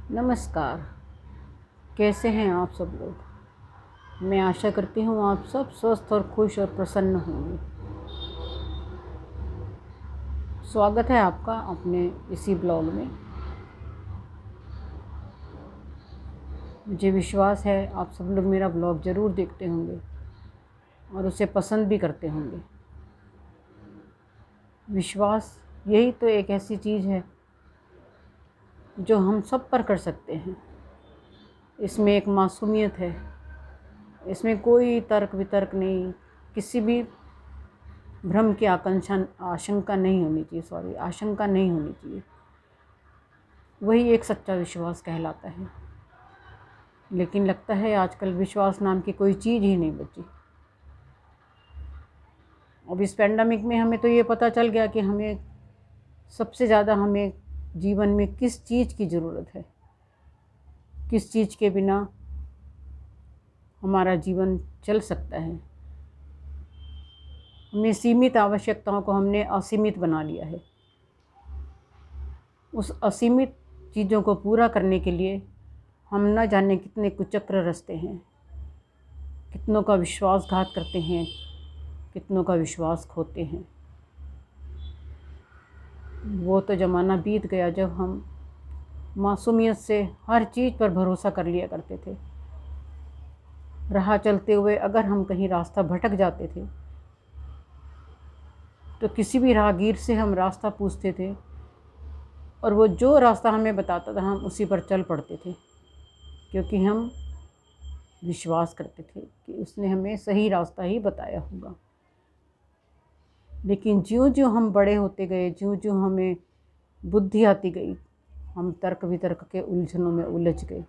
नमस्कार। कैसे हैं आप सब लोग। मैं आशा करती हूँ आप सब स्वस्थ और खुश और प्रसन्न होंगे। स्वागत है आपका अपने इसी ब्लॉग में। मुझे विश्वास है आप सब लोग मेरा ब्लॉग ज़रूर देखते होंगे और उसे पसंद भी करते होंगे। विश्वास यही तो एक ऐसी चीज़ है जो हम सब पर कर सकते हैं। इसमें एक मासूमियत है, इसमें कोई तर्क वितर्क नहीं, किसी भी भ्रम की आशंका नहीं होनी चाहिए। आशंका नहीं होनी चाहिए। वही एक सच्चा विश्वास कहलाता है। लेकिन लगता है आजकल विश्वास नाम की कोई चीज़ ही नहीं बची। अब इस पेंडेमिक में हमें तो ये पता चल गया कि हमें सबसे ज़्यादा जीवन में किस चीज़ की ज़रूरत है, किस चीज़ के बिना हमारा जीवन चल सकता है। हमें सीमित आवश्यकताओं को हमने असीमित बना लिया है। उस असीमित चीज़ों को पूरा करने के लिए हम न जाने कितने कुचक्र रचते हैं, कितनों का विश्वासघात करते हैं, कितनों का विश्वास खोते हैं। वो तो ज़माना बीत गया जब हम मासूमियत से हर चीज़ पर भरोसा कर लिया करते थे। राह चलते हुए अगर हम कहीं रास्ता भटक जाते थे तो किसी भी राहगीर से हम रास्ता पूछते थे और वो जो रास्ता हमें बताता था हम उसी पर चल पड़ते थे, क्योंकि हम विश्वास करते थे कि उसने हमें सही रास्ता ही बताया होगा। लेकिन ज्यों-ज्यों हम बड़े होते गए, ज्यों-ज्यों हमें बुद्धि आती गई, हम तर्क वितर्क के उलझनों में उलझ गए।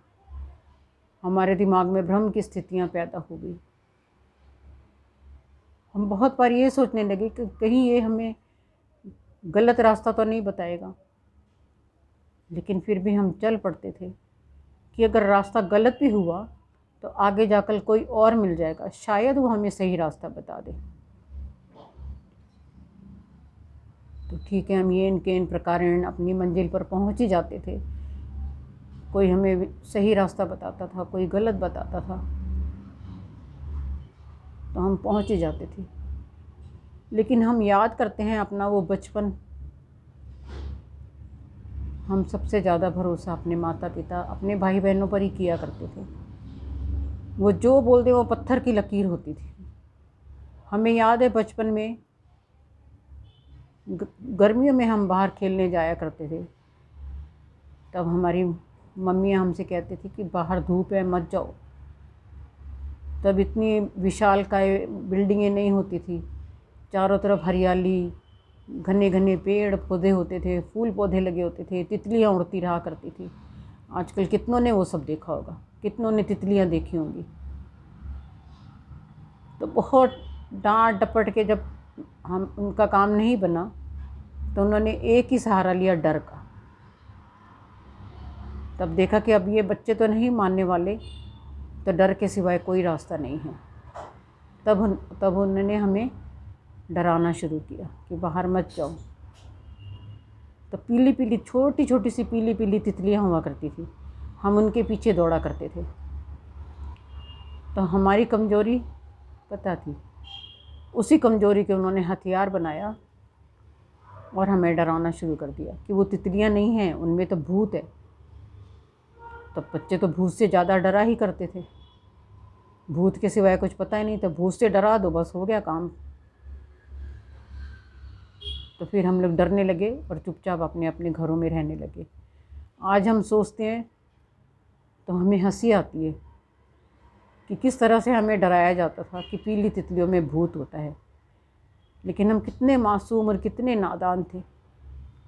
हमारे दिमाग में भ्रम की स्थितियाँ पैदा हो गई। हम बहुत बार ये सोचने लगे कि कहीं ये हमें गलत रास्ता तो नहीं बताएगा। लेकिन फिर भी हम चल पड़ते थे कि अगर रास्ता गलत भी हुआ तो आगे जाकर कोई और मिल जाएगा, शायद वो हमें सही रास्ता बता दे। तो ठीक है, हम ये इनके इन प्रकार अपनी मंजिल पर पहुंच ही जाते थे। कोई हमें सही रास्ता बताता था, कोई गलत बताता था, तो हम पहुंच ही जाते थे। लेकिन हम याद करते हैं अपना वो बचपन। हम सबसे ज़्यादा भरोसा अपने माता पिता, अपने भाई बहनों पर ही किया करते थे। वो जो बोल दे वो पत्थर की लकीर होती थी। हमें याद है बचपन में गर्मियों में हम बाहर खेलने जाया करते थे। तब हमारी मम्मियाँ हमसे कहती थी कि बाहर धूप है, मत जाओ। तब इतनी विशालकाय बिल्डिंगें नहीं होती थी, चारों तरफ हरियाली, घने घने पेड़ पौधे होते थे, फूल पौधे लगे होते थे, तितलियाँ उड़ती रहा करती थी। आजकल कितनों ने वो सब देखा होगा, कितनों ने तितलियाँ देखी होंगी। तो बहुत डांट डपट के जब हम उनका काम नहीं बना तो उन्होंने एक ही सहारा लिया, डर का। तब देखा कि अब ये बच्चे तो नहीं मानने वाले, तो डर के सिवाय कोई रास्ता नहीं है। तब उन्होंने हमें डराना शुरू किया कि बाहर मत जाओ। तो पीली पीली छोटी छोटी सी पीली पीली तितलियाँ हुआ करती थी, हम उनके पीछे दौड़ा करते थे। तो हमारी कमज़ोरी पता थी, उसी कमज़ोरी के उन्होंने हथियार बनाया और हमें डराना शुरू कर दिया कि वो तितलियाँ नहीं हैं, उनमें तो भूत है। तब बच्चे तो भूत से ज़्यादा डरा ही करते थे। भूत के सिवाय कुछ पता ही नहीं था, भूत से डरा दो बस हो गया काम। तो फिर हम लोग डरने लगे और चुपचाप अपने अपने घरों में रहने लगे। आज हम सोचते हैं तो हमें हंसी आती है कि किस तरह से हमें डराया जाता था कि पीली तितलियों में भूत होता है। लेकिन हम कितने मासूम और कितने नादान थे।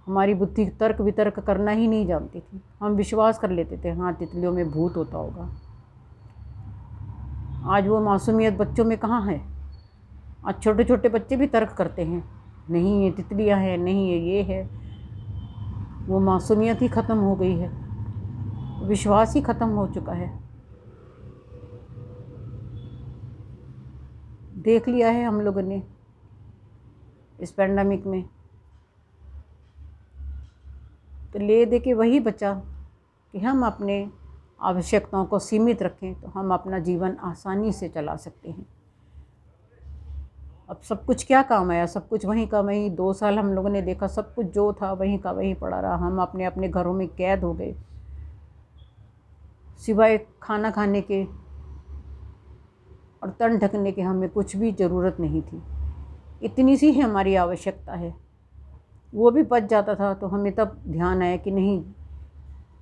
हमारी बुद्धि तर्क वितर्क करना ही नहीं जानती थी। हम विश्वास कर लेते थे हाँ तितलियों में भूत होता होगा। आज वो मासूमियत बच्चों में कहाँ है। आज छोटे छोटे बच्चे भी तर्क करते हैं, नहीं ये तितलियाँ हैं, नहीं ये है। वो मासूमियत ही ख़त्म हो गई है, विश्वास ही ख़त्म हो चुका है। देख लिया है हम लोगों ने इस पैंडेमिक में। तो ले दे के वही बचा कि हम अपने आवश्यकताओं को सीमित रखें तो हम अपना जीवन आसानी से चला सकते हैं। अब सब कुछ क्या काम आया, सब कुछ वहीं का वहीं 2 साल हम लोगों ने देखा, सब कुछ जो था वहीं का वहीं पड़ा रहा। हम अपने अपने घरों में कैद हो गए, सिवाय खाना खाने के और तन ढकने के हमें कुछ भी ज़रूरत नहीं थी। इतनी सी ही हमारी आवश्यकता है। वो भी बच जाता था तो हमें तब ध्यान आया कि नहीं,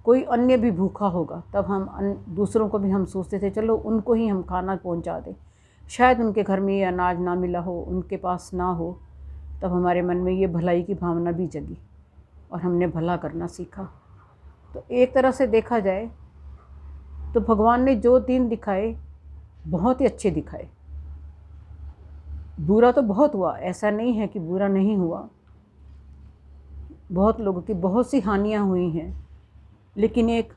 कोई अन्य भी भूखा होगा। तब हम दूसरों को भी हम सोचते थे चलो उनको ही हम खाना पहुंचा दें, शायद उनके घर में ये अनाज ना मिला हो, उनके पास ना हो। तब हमारे मन में ये भलाई की भावना भी जगी और हमने भला करना सीखा। तो एक तरह से देखा जाए तो भगवान ने जो दिन दिखाए बहुत ही अच्छे दिखाए। बुरा तो बहुत हुआ, ऐसा नहीं है कि बुरा नहीं हुआ, बहुत लोगों की बहुत सी हानियाँ हुई हैं, लेकिन एक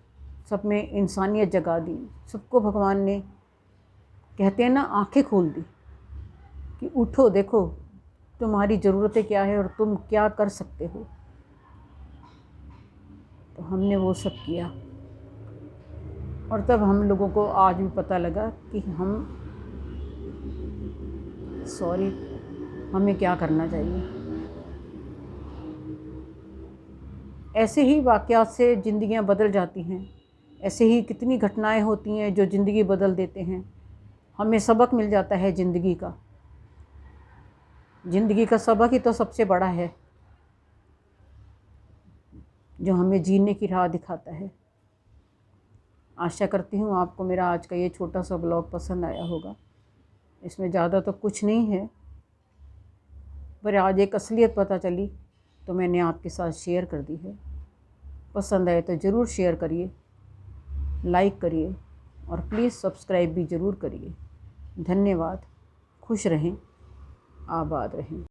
सब में इंसानियत जगा दी। सबको भगवान ने, कहते हैं ना, आंखें खोल दी कि उठो, देखो तुम्हारी ज़रूरतें क्या है और तुम क्या कर सकते हो। तो हमने वो सब किया और तब हम लोगों को आज भी पता लगा कि हमें क्या करना चाहिए। ऐसे ही वाक़यात से ज़िंदगियाँ बदल जाती हैं। ऐसे ही कितनी घटनाएं होती हैं जो ज़िंदगी बदल देते हैं। हमें सबक मिल जाता है ज़िंदगी का। ज़िंदगी का सबक ही तो सबसे बड़ा है, जो हमें जीने की राह दिखाता है। आशा करती हूँ आपको मेरा आज का ये छोटा सा ब्लॉग पसंद आया होगा। इसमें ज़्यादा तो कुछ नहीं है, पर आज एक असलियत पता चली तो मैंने आपके साथ शेयर कर दी है। पसंद आए तो ज़रूर शेयर करिए, लाइक करिए और प्लीज़ सब्सक्राइब भी ज़रूर करिए। धन्यवाद। खुश रहें, आबाद रहें।